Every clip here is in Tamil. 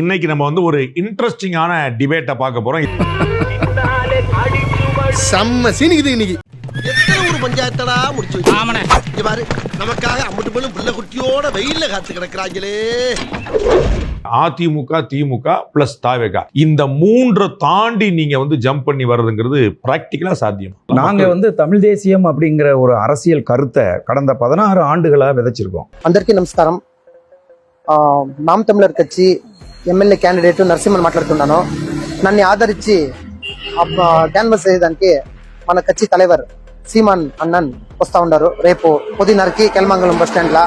இன்னைக்கு நம்ம வந்து ஒரு இன்ட்ரெஸ்டிங்கான டிபேட்டை பார்க்க போறோம். செம்ம சீனிக்குது இன்னைக்கு. எத்தனை ஒரு பஞ்சாயத்தடா முடிச்சு வச்சு பாரு, நமக்காக அம்பட்டு போலும் பிள்ளை குட்டியோட வெயில்ல காத்து கிடக்குறாங்களே. அதிமுக, திமுக பிளஸ் தாவேகா, இந்த மூன்று தாண்டி நீங்க வந்து ஜம்ப் பண்ணி வர்றதுங்கிறது பிராக்டிக்கலா சாத்தியம். நாங்க வந்து தமிழ் தேசியம் அப்படிங்கிற ஒரு அரசியல் கருத்தை கடந்த 16 ஆண்டுகளா விதைச்சிருக்கோம். అందరికీ నమస్కారం. నామ్ తమిళర్ కచ్చి ఎమ్మెల్యే క్యాండిడేట్ నరసింహన్ మాట్లాడుతున్నాను. నన్ను ఆదరించి క్యాన్వస్ చేయడానికి మన కచ్చి తలైవర్ సీమాన్ అన్నన్ వస్తూ ఉన్నారు. రేపు 10:30కి కెల్మంగళం బస్ స్టాండ్ లా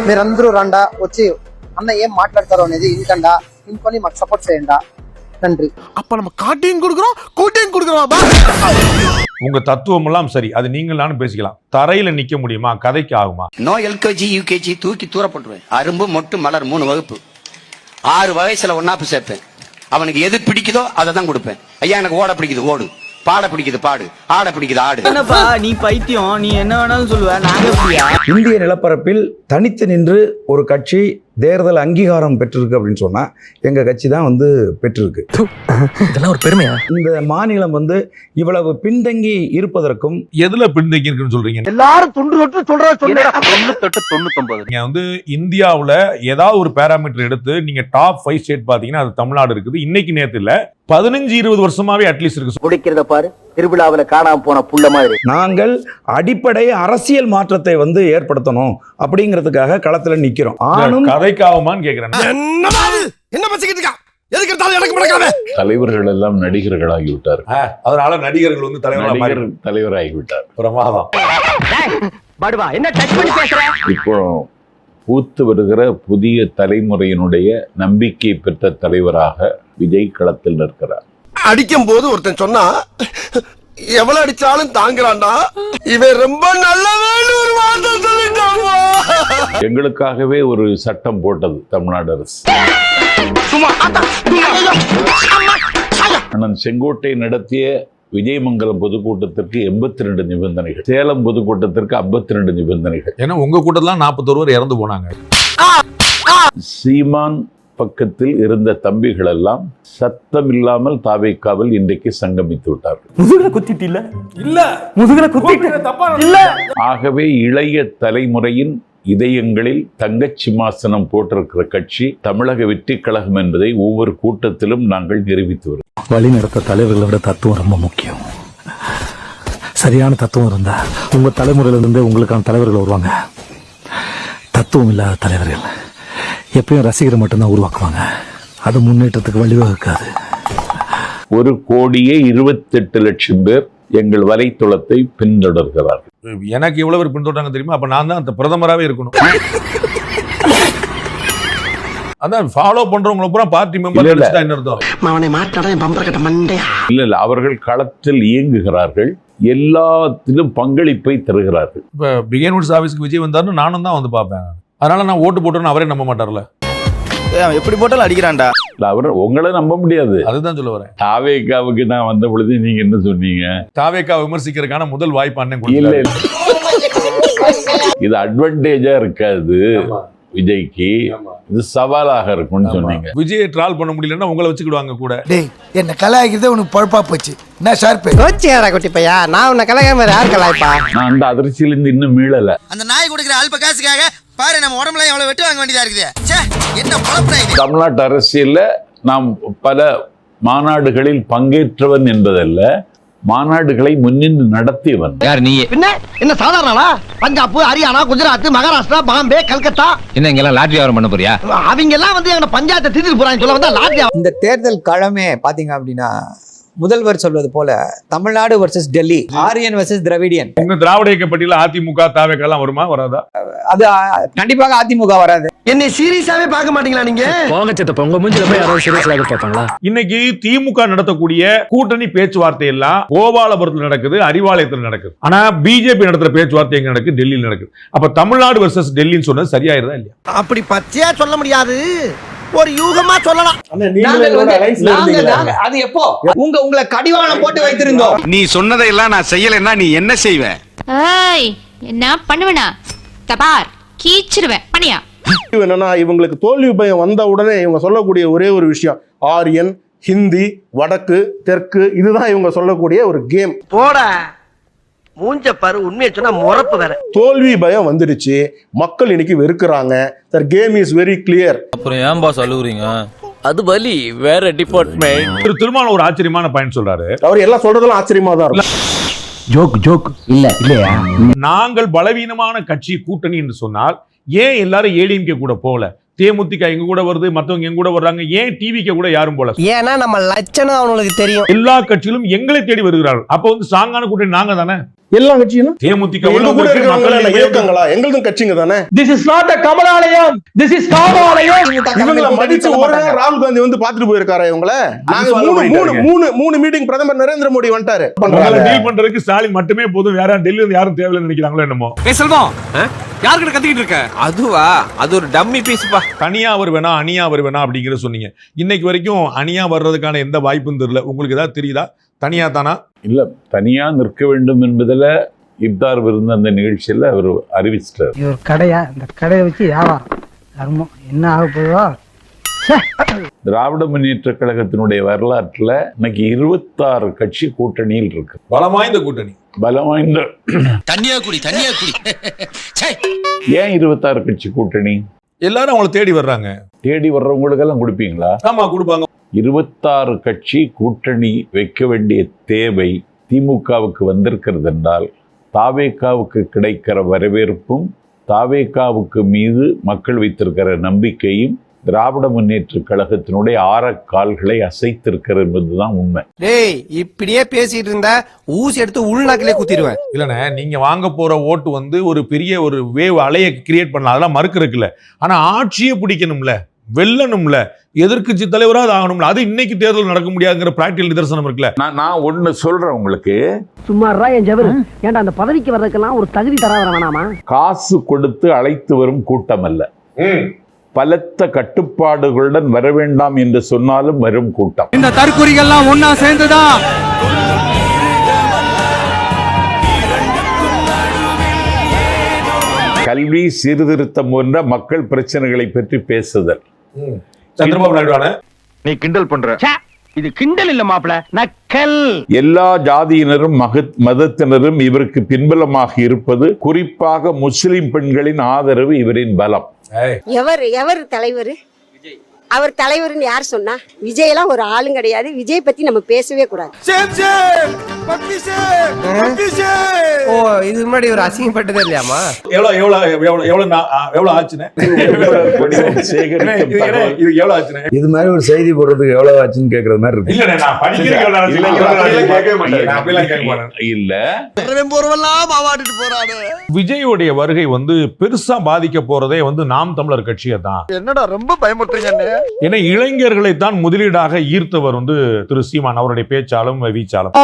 మీరందరూ రండా, వచ్చి అన్న ఏం మాట్లాడతారో అనేది ఇంకండా ఇంకొని మాకు సపోర్ట్ చేయండి. நன்றி. அப்ப நம்ம காட்டையும் கொடுக்குறோம், கூட்டையும் கொடுக்குறோம். உங்க தத்துவம் எல்லாம் சரி, அது நீங்கள் நானும் பேசிக்கலாம். தரையில நிக்க முடியுமா? கதைக்கு ஆகுமா? நோ எல்கேஜி யூகேஜி தூக்கி தூர போட்டுருவேன். அரும்பு மொட்டு மலர் 3 வகுப்பு 6 வயசுல ஒன்னாப்பு சேர்ப்பேன். அவனுக்கு எது பிடிக்குதோ அதை தான் கொடுப்பேன். ஐயா எனக்கு ஓட பிடிக்குது ஓடு, பாட பிடிக்குது பாடு, ஆட பிடிக்குது ஆடு. என்னப்பா நீ பைத்தியம், நீ என்ன வேணாலும் சொல்லுவ, நாங்க எப்படியா? இந்திய நிலப்பரப்பில் தனித்து நின்று ஒரு கட்சி தேர்தல் அங்கீகாரம் பெற்றிருக்கு அப்படின்னு சொன்னா எங்க கட்சி தான் வந்து பெற்றிருக்கு. இதெல்லாம் ஒரு பெருமையா? இந்த மாநிலம் வந்து இவ்வளவு பின்தங்கி இருப்பதற்கும் எதுல பின்தங்கி இருக்குன்னு சொல்றீங்க? எல்லாரும் துண்டு தொட்டு சொல்ற 99 நீங்க வந்து இந்தியாவுல ஏதாவது ஒரு பேராமீட்டர் எடுத்து நீங்க டாப் 5 ஸ்டேட் பாத்தீங்கன்னா அது தமிழ்நாடு இருக்குது. இன்னைக்கு நேத்து இல்ல, 15-20 வருஷமாவே அட்லீஸ்ட் இருக்கு. குடிக்கிறத பாரு, திருவிழாவில் காணாம போன புள்ள மாதிரி. நாங்கள் அடிப்படை அரசியல் மாற்றத்தை வந்து ஏற்படுத்தணும் அப்படிங்கிறதுக்காக களத்துல நிக்கிறோம். ஆணும் கதைக்காகுமான்னு கேக்குறேன். என்ன பசிக்கிட்டு இருக்கா? எதுக்கு எடுத்தாலும் எனக்கு முடக்காம. தலைவர்கள் எல்லாம் நடிகர்களாகிவிட்டார். அதனால நடிகர்கள் வந்து தலைவராகிவிட்டார். பிரமாதம். இப்போ பூத்து வருகிற புதிய தலைமுறையினுடைய நம்பிக்கை பெற்ற தலைவராக விஜய் களத்தில் நிற்கிறார். அடிக்கும் போது ஒருத்தன் சொன்னா எவ்வளவு அடிச்சாலும் தாங்குறான்டா, இவன் ரொம்ப நல்லவன்னு ஒரு வார்த்தை சொல்லிட்டாங்க. எங்களுக்காகவே ஒரு சட்டம் போட்டது தமிழ்நாடு அரசு. அண்ணன் செங்கோட்டை நடத்திய விஜயமங்கலம் பொதுக்கூட்டத்திற்கு 82 நிபந்தனைகள், சேலம் பொதுக்கூட்டத்திற்கு 52 நிபந்தனைகள். ஏன்னா உங்க கூட்டத்துல 41 பேர் இறந்து போனாங்க. சீமான் பக்கத்தில் இருந்த தம்பிகள் எல்லாம் சத்தம் இல்லாமல் தாவேக்காவில் இன்றைக்கு சங்கமித்து விட்டார்கள். முதுகுல குத்திட்டு இல்ல முதுகுல குத்திட்டு இல்ல. ஆகவே இளைய தலைமுறையின் இதயங்களில் தங்கச் சிம்மாசனம் போட்டிருக்கிற கட்சி தமிழக வெற்றி கழகம் என்பதை ஒவ்வொரு கூட்டத்திலும் நாங்கள் நிரூபித்து வருகிறோம். வழி நடத்த தலைவர்களை விட தத்துவம் ரொம்ப முக்கியம். சரியான தத்துவம் இருந்தா உங்க தலைமுறையிலிருந்து உங்களுக்கான தலைவர்கள் வருவாங்க. தத்துவம் இல்லாத தலைவர்கள் எப்பயும் ரசிகரை மட்டும்தான் உருவாக்குவாங்க. அது முன்னேற்றத்துக்கு வழிவகுக்காது. 1,28,00,000 பேர் எங்கள் வலைத்தளத்தை பின்தொடர்கிறார்கள். எனக்கு எவ்வளவு பேர் பின்தொடர்றாங்க தெரியுமா? அப்ப நான் தான் அந்த பிரதமராகவே இருக்கணும். அதான் ஃபாலோ பண்றவங்க பூரா பார்ட்டி மெம்பர் தான். என்ன அர்த்தம்? அவனை மாட்டாடா பம்பர கட்ட மண்டையா. இல்ல அவர்கள் களத்தில் இயங்குகிறார்கள், எல்லாத்திலும் பங்களிப்பை தருகிறார்கள். இப்ப பிகேன்வுட்ஸ் ஆபீஸ்க்கு விஜய் வந்தாருன்னு நானும் தான் வந்து பார்ப்பேன். அதனால நான் ஓட்டு போட்டேன்னு அவரே நம்ப மாட்டார்ல. எப்படி போட்டாலும் அடிக்கிறான்டா. அவர் உங்களை நம்ப முடியாது. அதுதான் சொல்ல வரேன். தாவேக்காவுக்கு நான் வந்த பொழுது நீங்க என்ன சொன்னீங்க? தாவேக்கா விமர்சிக்கிறதுக்கான முதல் வாய்ப்பு அண்ணன் இல்ல கொடுத்தாரு. இது அட்வான்டேஜா இருக்காது விஜய்க்கு, இது சவாலாக இருக்கும்னு சொன்னீங்க. விஜயை ட்ரால் பண்ண முடியலன்னா உங்களை வச்சுக்கிடுவாங்க கூட. டேய், என்ன கலாய்க்கிறதே உனக்கு பழப்பா போச்சு. என்ன ஷார்ப்பு கோச்சியாடா குட்டி பையா, நான் உன்னை கலாய்க்காம யார் கலாய்ப்பா? நான் அந்த அதிர்ச்சியிலிருந்து இன்னும் மீளல. அந்த நாய் கொடுக்குற அல்ப காசுக்காக பாரு நம்ம உடம்புல எவ்வளவு வெட்டு வாங்க வேண்டியதா இருக்குது. என்ன பொழப்புடா இது? தமிழ்நாட்டு அரசியல்ல நாம் பல மாநாடுகளில் பங்கேற்றவன் என்பதல்ல, மாநாடுகளை முன்னின்று நடத்தியவன். யார் நீ? பின்ன என்ன சாதாரணா? பஞ்சாப், ஹரியானா, குஜராத், மகாராஷ்டிரா, பாம்பே, கல்கத்தா, என்ன இங்கெல்லாம் லாட்டரி வியாபாரம் பண்ண போறியா? அவங்க எல்லாம் வந்து எங்க பஞ்சாயத்தை தீர்த்து போறாங்க சொல்ல வந்தா லாட்ஜா. இந்த தேர்தல் களமே பாத்தீங்க அப்படின்னா முதல்வர் சொல்வது போல Tamil Nadu versus Delhi, Aryan versus Dravidian. உங்க திராவிட இயக்க பட்டியல அதிமுக தாவேக்கா எல்லாம் வருமா வராதா? அது கண்டிப்பாக அதிமுக வராது. என்னை சீரியஸாவே பார்க்க மாட்டீங்களா நீங்க? உங்க மூஞ்சில போய் யாராவது சீரியஸாக பார்ப்பாங்களா? இன்னைக்கு திமுக நடத்தக்கூடிய கூட்டணி பேச்சுவார்த்தை எல்லாம் கோபாலபுரத்தில் நடக்குது, அறிவாலயத்தில் நடக்குது. ஆனா பிஜேபி நடத்துற பேச்சுவார்த்தை எங்க நடக்குது? டெல்லியில் நடக்குது. அப்ப தமிழ்நாடு வர்சஸ் டெல்லின்னு சொன்னது சரியாயிருதா இல்லையா? அப்படி பச்சையா சொல்ல முடியாது, ஒரு யூகமா சொல்லலாம். அது எப்போ உங்களை கடிவாளம் போட்டு வைத்திருந்தோம். நீ சொன்னதையெல்லாம் நான் செய்யலைன்னா நீ என்ன செய்வ? என்ன பண்ணுவனா? தபார் கீச்சிருவேன் பண்ணியா? என்னன்னா இவங்களுக்கு தோல்வி பயம் வந்த உடனே இவங்க சொல்லக்கூடிய ஒரே ஒரு விஷயம் ஆரியன், ஹிந்தி, வடக்கு, தெற்கு, இதுதான் இவங்க சொல்லக்கூடிய ஒரு கேம். போட மூஞ்ச பாரு, உண்மையை சொன்னா முறப்பு வேற. தோல்வி பயம் வந்துடுச்சு, மக்கள் இன்னைக்கு வெறுக்கிறாங்க. Sir game is very clear. அப்புறம் ஏன் பாஸ் அழுகுறீங்க? அது வலி வேற டிபார்ட்மெண்ட். திருமாவளவன் ஒரு ஆச்சரியமான பாயிண்ட் சொல்றாரு. அவர் எல்லாம் சொல்றதெல்லாம் ஆச்சரியமா தான் இருக்கும். ஜோக் இல்லையா? நாங்கள் பலவீனமான கட்சி கூட்டணி என்று சொன்னால் ஏன் எல்லாரும் ஏடிஎம்கே கூட போகல? தேமுதிக எங்க கூட வருது, மத்தவங்க எங்க கூட வர்றாங்க, ஏன் டிவிக்கு கூட யாரும் போல? ஏன்னா நம்ம லட்சணம் அவங்களுக்கு தெரியும். எல்லா கட்சிகளும் எங்களை தேடி வருகிறார்கள். அப்ப வந்து ஸ்ட்ராங்கான கூட்டணி நாங்க தானே. எல்லா கட்சியும் தேமுதிக கூட இருக்கிறவங்களா இயக்கங்களா? எங்களுக்கும் கட்சிங்க தானே. This is not a Kamalalayam. This is காமாலயம். இவங்கள மதிச்சு ஒரு நாள் ராகுல் காந்தி வந்து பாத்துட்டு போயிருக்காரு. இவங்கள நாங்க மூணு மீட்டிங் பிரதமர் நரேந்திர மோடி வந்துட்டாரு. டீல் பண்றதுக்கு ஸ்டாலின் மட்டுமே போதும், வேற டெல்லியில இருந்து யாரும் தேவையில்லைன்னு நினைக்கிறாங்களோ என்னமோ. செல்வம் யார்கிட்ட கத்திக்கிட்டு இருக்க? அதுவா, அது ஒரு டம்மி பீஸ்பா. தனியா வருவேனா அணியா வருவேனா அப்படிங்கிற சொன்னீங்க. இன்னைக்கு வரைக்கும் அணியா வர்றதுக்கான எந்த வாய்ப்பும் தெரியல. உங்களுக்கு ஏதாவது தெரியுதா? தனியா தானா? இல்ல, தனியா நிற்க வேண்டும் என்பதுல இப்தார் விருந்த அந்த நிகழ்ச்சியில அவர் அறிவிச்சிட்டார். இது ஒரு கடையா? இந்த கடையை வச்சு வியாபாரம் தர்மம் என்ன ஆக போதோ. திராவிட முன்னேற்ற கழகத்தினுடைய வரலாற்றுல இன்னைக்கு 26 கட்சி கூட்டணியில் இருக்கு. பலம் வாய்ந்த கூட்டணி. பலம் வாய்ந்த தண்ணியா குடி. ஏன் 26 கட்சி கூட்டணி? எல்லாரும் அவங்களை தேடி வர்றாங்க. தேடி வர்றவங்களுக்கெல்லாம் கொடுப்பீங்களா? ஆமா, கொடுப்பாங்க. 26 கட்சி கூட்டணி வைக்க வேண்டிய தேவை திமுகவுக்கு வந்திருக்கிறது என்றால் தாவேகாவுக்கு கிடைக்கிற வரவேற்பும் தாவேகாவுக்கு மீது மக்கள் வைத்திருக்கிற நம்பிக்கையும் திராவிட முன்னேற்ற கழகத்தினுடைய ஆரக்கால்களை அசைத்திருக்கிறது என்பதுதான் உண்மை. டேய், இப்படியே பேசிட்டு இருந்தா ஊசி எடுத்து உள்நாக்கிலே குத்திடுவேன். இல்லண்ணே, நீங்க வாங்க போற ஓட்டு வந்து ஒரு பெரிய ஒரு வேவ் அலையை கிரியேட் பண்ணலாம், அதெல்லாம் மறுக்கிறதுக்குல. ஆனா ஆட்சியை பிடிக்கணும்ல, வெல்லணும்ல, எதிர்க்கட்சி தலைவராக ஆகணும்ல. அது இன்னைக்கு தேர்தல் நடக்க முடியாதுங்கிற பிராக்டிகல் நிதர்சனம் இருக்குல்ல. நான் ஒண்ணு சொல்றேன் உங்களுக்கு. சும்மாறா என் ஜவரு. ஏன்டா அந்த பதவிக்கு வர்றதுக்கெல்லாம் ஒரு தகுதி தராத வேணாமா? காசு கொடுத்து அழைத்து வரும் கூட்டம் அல்ல. பலத்த கட்டுப்பாடுகளுடன் வர வேண்டாம் என்று சொன்னாலும் வரும் கூட்டம். இந்த தற்குறிகள்லாம் ஒன்னா சேர்ந்துதான் கல்வி சீர்திருத்தம் போன்ற மக்கள் பிரச்சனைகளை பற்றி பேசுதல். சந்திரபாபு நாயுடு நீ கிண்டல் பண்ற. இது கிண்டல் இல்ல மாப்ள, நக்கல். எல்லா ஜாதியினரும் மதத்தினரும் இவருக்கு பின்பலமாக இருப்பது, குறிப்பாக முஸ்லிம் பெண்களின் ஆதரவு இவரின் பலம். எவர் தலைவர்? அவர் தலைவர்னு யார் சொன்னா? விஜய் எல்லாம் ஒரு ஆளும் கிடையாது. விஜய் பத்தி நம்ம பேசவே கூடாது. ஓ, இது முன்னாடி ஒரு அசிங்கப்பட்டதே இல்லையாமா? எவ்வளவு ஆச்சுன்னு இது மாதிரி ஒரு செய்தி போடுறதுக்கு எவ்வளவு ஆச்சுன்னு கேட்கறது மாதிரி இருக்கு. இல்ல, விஜயோடைய வருகை வந்து பெருசா பாதிக்க போறதே வந்து நாம் தமிழர் கட்சியை தான். என்னடா ரொம்ப பயமுறுத்துறீங்க? ஏன்னா இளைஞர்களை தான் முதலீடாக ஈர்த்தவர் வந்து திரு சீமான், அவருடைய பேச்சாலும் வீச்சாலும்.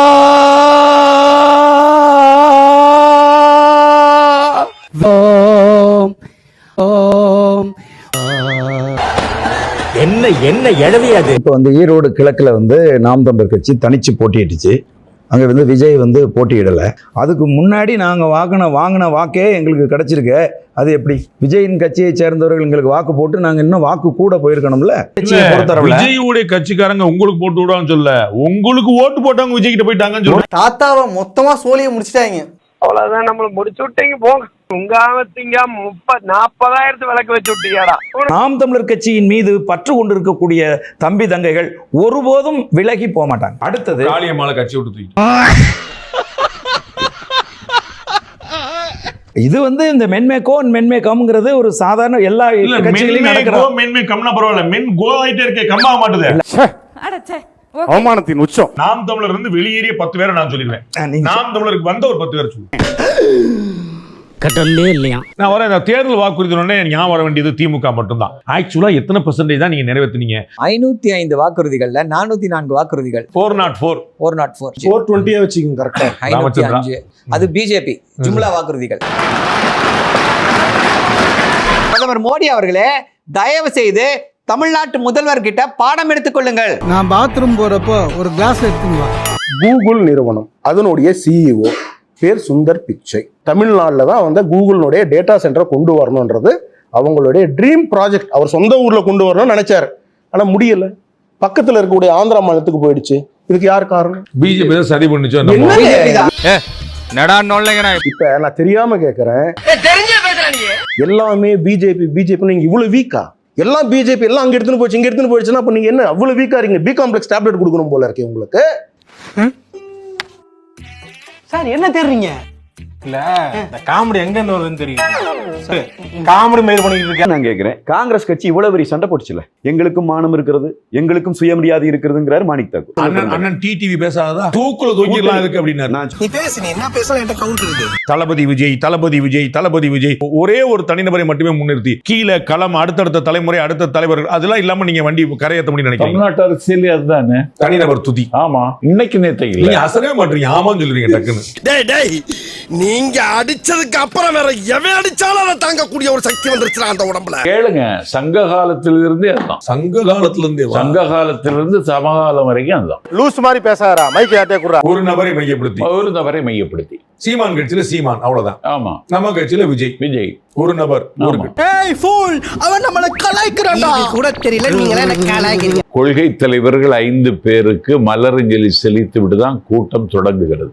என்ன எழவியாது. இப்போ வந்து ஈரோடு கிழக்குல வந்து நாம் தமிழர் கட்சி தனிச்சு போட்டியிட்டுச்சு. அங்கே வந்து விஜய் வந்து போட்டியிடலை. அதுக்கு முன்னாடி நாங்கள் வாங்கின வாக்கே எங்களுக்கு கிடைச்சிருக்க. அது எப்படி? விஜயின் கட்சியை சேர்ந்தவர்கள் எங்களுக்கு வாக்கு போட்டு நாங்கள் இன்னும் வாக்கு கூட போயிருக்கணும்ல. விஜயுடைய கட்சிக்காரங்க உங்களுக்கு போட்டு விடுவான்னு சொல்ல, உங்களுக்கு ஓட்டு போட்டவங்க விஜய் கிட்ட போயிட்டாங்கன்னு சொல்ல. தாத்தாவை மொத்தமா சோழியை முடிச்சிட்டாங்க. அவ்வளவுதான், நம்மள முடிச்சு விட்டீங்க போங்க. உங்காமத்திங்க 30,000 விளக்கு வச்சு விட்டீங்கடா. நாம் தமிழர் கட்சியின் மீது பற்று கொண்டிருக்கக்கூடிய தம்பி தங்கைகள் ஒருபோதும் விலகி போக மாட்டாங்க. அடுத்தது காளியம்மாளை கட்சி விட்டு தூக்கி. இது வந்து இந்த மென்மேகம்ங்கிறது ஒரு சாதாரண எல்லா கட்சிகளிலும் நடக்கிற. மென்மேகம்னா பரவாயில்ல, மென் கோ ஆயிட்டே இருக்கே, கம்மா மாட்டுது. அவமானத்தின் உச்சம். நாம் தமிழர் இருந்து வெளியேறிய 10 பேரை நான் சொல்லிடுவேன். நாம் தமிழருக்கு வந்த ஒரு 10 பேர் சொல்லு. கட்டலே இல்லையா? நான் வர தேர்தல் வாக்குறுதி ஞாபகம் வர வேண்டியது திமுக மட்டும்தான். ஆக்சுவலா எத்தனை % தான் நீங்க நிறைவேற்றினீங்க? 505 வாக்குறுதிகள்ல 404 வாக்குறுதிகள். 404 420 வச்சுக்கோங்க கரெக்டா. 505 அது பிஜேபி ஜும்லா வாக்குறுதிகள். பிரதமர் மோடி அவர்களே, தயவு செய்து தமிழ்நாட்டு முதல்வர் கிட்ட பாடம் எடுத்துக் கொள்ளுங்கள். நான் பாத்ரூம் போறப்போ ஒரு கிளாஸ் எடுத்துங்களா. கூகுள் நிறுவனம் அதனுடைய CEO பேர் சுந்தர் பிச்சை. தமிழ்நாட்டில் தான் வந்து கூகுளினுடைய டேட்டா சென்டரை கொண்டு வரணுன்றது அவங்களுடைய ட்ரீம் ப்ராஜெக்ட் அவர் சொந்த ஊர்ல கொண்டு வரணும்னு நினைச்சாரு, ஆனா முடியல. பக்கத்துல இருக்கக்கூடிய ஆந்திரா மாநிலத்துக்கு போயிடுச்சு. இதுக்கு யார் காரணம்? பிஜேபி தான் சரி பண்ணுச்சு. இப்ப நான் தெரியாம கேக்குறேன், எல்லாமே பிஜேபி நீங்க இவ்வளவு வீக்கா? எல்லாம் பிஜேபி எல்லாம் அங்க எடுத்துன்னு போச்சு, இங்க எடுத்துன்னு போயிடுச்சுன்னா அப்ப நீங்க என்ன அவ்வளவு வீக்கா இருக்கீங்க? பி காம்ப்ளெக்ஸ் டேப்லெட் கொடுக்கணும் போல இருக்கு உங்களுக்கு. சார் என்ன தெரியுங்க? இல்ல இந்த காமெடி எங்க இருந்து வருதுன்னு தெரியும். காமெடி மேல் பண்ணிட்டு இருக்கேன். நான் கேட்கிறேன், காங்கிரஸ் கட்சி இவ்வளவு பெரிய சண்டை போட்டுச்சுல, எங்களுக்கும் மானம் இருக்கிறது, எங்களுக்கும் சுயமரியாதை இருக்கிறதுங்கிறாரு மாணிக் தாக்கூர். அண்ணன் டிடிவி பேசாததா தூக்குல தூக்கிடலாம் இருக்கு அப்படின்னா, நீ பேசு, நீ என்ன பேசலாம் என்கிட்ட கவுண்டர். தளபதி விஜய் தளபதி விஜய் தளபதி விஜய் ஒரே ஒரு தனிநபரை மட்டுமே முன்னிறுத்தி கீழே களம் அடுத்தடுத்த தலைமுறை அடுத்த தலைவர்கள் அதெல்லாம் இல்லாம நீங்க வண்டி கரையேற்ற முடியும் நினைக்கிறீங்க? தமிழ்நாட்டு அரசியல் அதுதானே, தனிநபர் துதி. ஆமா, இன்னைக்கு நேற்று நீங்க அசரவே மாட்டீங்க, ஆமான்னு சொல்றீங்க டக்குன்னு. டேய் நீங்க அடிச்சதுக்கு அப்புறம் வேற எவன் அடிச்சாலும் அதை தாங்கக்கூடிய ஒரு சக்தி வந்துருச்சு அந்த உடம்புல. கேளுங்க, சங்க காலத்திலிருந்தே அதுதான். சங்க காலத்திலிருந்தே சங்க காலத்திலிருந்து சமகாலம் வரைக்கும் அதுதான். லூஸ் மாதிரி பேசாரா? மைக் யார்ட்டே குடுறா? ஒரு நபரை மையப்படுத்தி சீமான் கட்சியில சீமான், அவ்வளவுதான். ஆமா, நம்ம கட்சியில விஜய் ஒரு நபர். ஏய் ஃபூல், அவன் நம்மள கலாய்க்கறான்டா. கூட தெரியல, நீங்களே என்ன கலாய்க்கிறீங்க? கொள்கை தலைவர்கள் 5 பேருக்கு மலரஞ்சலி செலுத்தி விட்டுதான் கூட்டம் தொடங்குகிறது.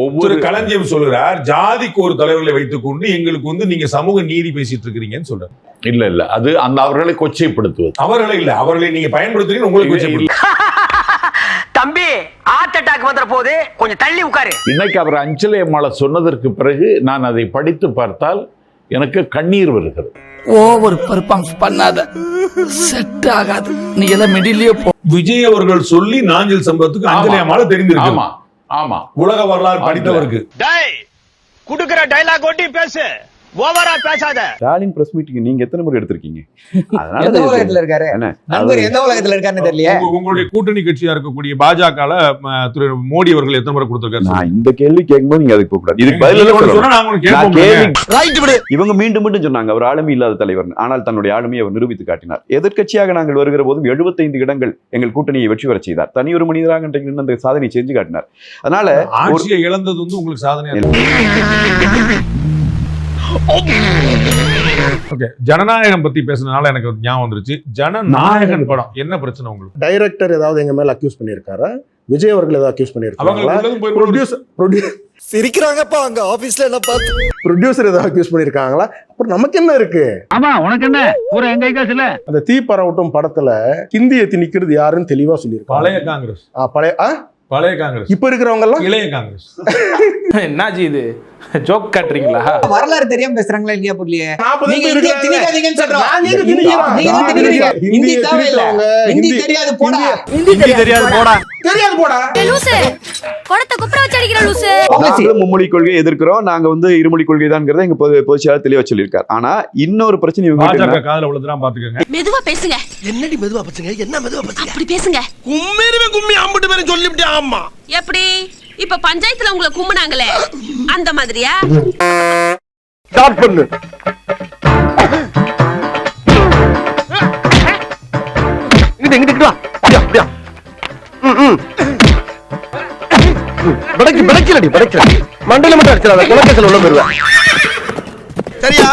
ஒவ்வொரு களஞ்சியம் சொல்றார், ஜாதிக்கு ஒரு தலைவர்களை வைத்துக் கொண்டு எங்களுக்கு நீங்க சமூக நீதி பேசிட்டு இருக்கிறீங்கன்னு சொல்றாரு. இல்ல அது அந்த அவர்களை கொச்சைப்படுத்துவது. அவர்களை நீங்க பயன்படுத்துறீங்க, உங்களுக்கு கொச்சைப்படுத்து. தம்பி ஹார்ட் அட்டாக் வந்துற போது கொஞ்சம் தள்ளி உட்காரு. இன்னைக்கு அவர் அஞ்சலி அம்மாளை சொன்னதற்கு பிறகு நான் அதை படித்து பார்த்தால் எனக்கு கண்ணீர் வருகிறது. ஓவர் பெர்ஃபார்மன்ஸ் பண்ணாத, செட் ஆகாது, நீ எல்லாம் மிடிலே போ. விஜய் அவர்கள் சொல்லி நாஞ்சில் சம்பவத்துக்கு அஞ்சலி அம்மாளை தெரிந்திருக்கு. ஆமா ஆமா, உலக வரலாறு படித்தவருக்கு. டேய் குடுக்குற டயலாக் ஒட்டி பேசு, ஓவரா பேசாத. ஸ்டாலின் பிரஸ் மீட்டிங் நீங்க எத்தனை முறை எடுத்திருக்கீங்க? எந்த உலகத்துல இருக்காரு நண்பர், எந்த உலகத்துல இருக்காருன்னு தெரியல. உங்களுடைய கூட்டணி கட்சியா இருக்கக்கூடிய பாஜகல திரு மோடி அவர்கள் எத்தனை முறை கொடுத்திருக்காரு? நான் இந்த கேள்வி கேட்கும்போது நீங்க அதுக்கு போக கூடாது. இதுக்கு பதில் இவங்க மீண்டும் சொன்னாங்க அவர் ஆளுமை இல்லாத தலைவர். ஆனால் தன்னுடைய ஆளுமையை அவர் நிரூபித்து காட்டினார். எதிர்க்கட்சியாக நாங்கள் வருகிற போதும் 75 இடங்கள் எங்கள் கூட்டணியை வெற்றி பெற செய்தார். தனி ஒரு மனிதராக அந்த சாதனை செஞ்சு காட்டினார். அதனால ஆட்சியை இழந்தது உங்களுக்கு சாதனை. ஜனநாயகம் பத்தி பேசுனதுனால எனக்கு ஞாபகம் வந்துருச்சு. ஜனநாயகன் படம் என்ன பிரச்சனை உங்களுக்கு? டைரக்டர் ஏதாவது எங்க மேல அக்யூஸ் பண்ணிருக்காரா? விஜய் அவர்கள் ஏதாவது அக்யூஸ் பண்ணிருக்காங்களா? சிரிக்கிறாங்கப்பா அங்க ஆபீஸ்ல என்ன பார்த்து. ப்ரொடியூசர் ஏதாவது அக்யூஸ் பண்ணிருக்காங்களா? அப்புறம் நமக்கு என்ன இருக்கு? ஆமா, உனக்கு என்ன ஒரு எங்க காசுல. அந்த தீ பரவட்டும் படத்துல ஹிந்தியை திணிக்கிறது யாருன்னு தெளிவா சொல்லியிருக்காங்க. பழைய காங்கிரஸ். பழைய காங்கிரஸ். இப்ப இருக்கிறவங்க எல்லாம் இளைய காங்கிரஸ். என்னாச்சு இது, ஜோக் காட்டுறீங்களா? வரலாறு தெரியாம பேசுறாங்களா இல்லையா? புரியலையே. ஹிந்தி தெரியாது போடா. மும்மொழி கொள்கை எதிர்க்கிறோம் நாங்க, இருமொழி கொள்கை தான் எங்க பொதுச்செயலாளர் தெளிவா சொல்லியிருக்காரு. ஆனா இன்னொரு பிரச்சனை இவங்க காதுல விழுதுனா பாத்துக்கங்க. மெதுவா பேசுங்க. என்னடி மெதுவா பேசுங்க? என்ன மெதுவா பேசுங்க? அப்படி பேசுங்க. கும்மி அம்பிட்டு பேரும் சொல்லிவிட்டேன். ஆமா, எப்படி இப்ப பஞ்சாயத்துல உங்களை கும்பினாங்களே அந்த மாதிரியா? ஸ்டார்ட் பண்ணு. இங்கிட்டு வா. அப்படியா படைக்கலடி மண்டல மட்டும் அடிச்சல குலக்கேசல உள்ள போடுவேன். சரியா?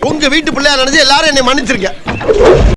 உங்க வீட்டு பிள்ளையா நினைச்சு எல்லாரும் என்னை மன்னிச்சிருக்க.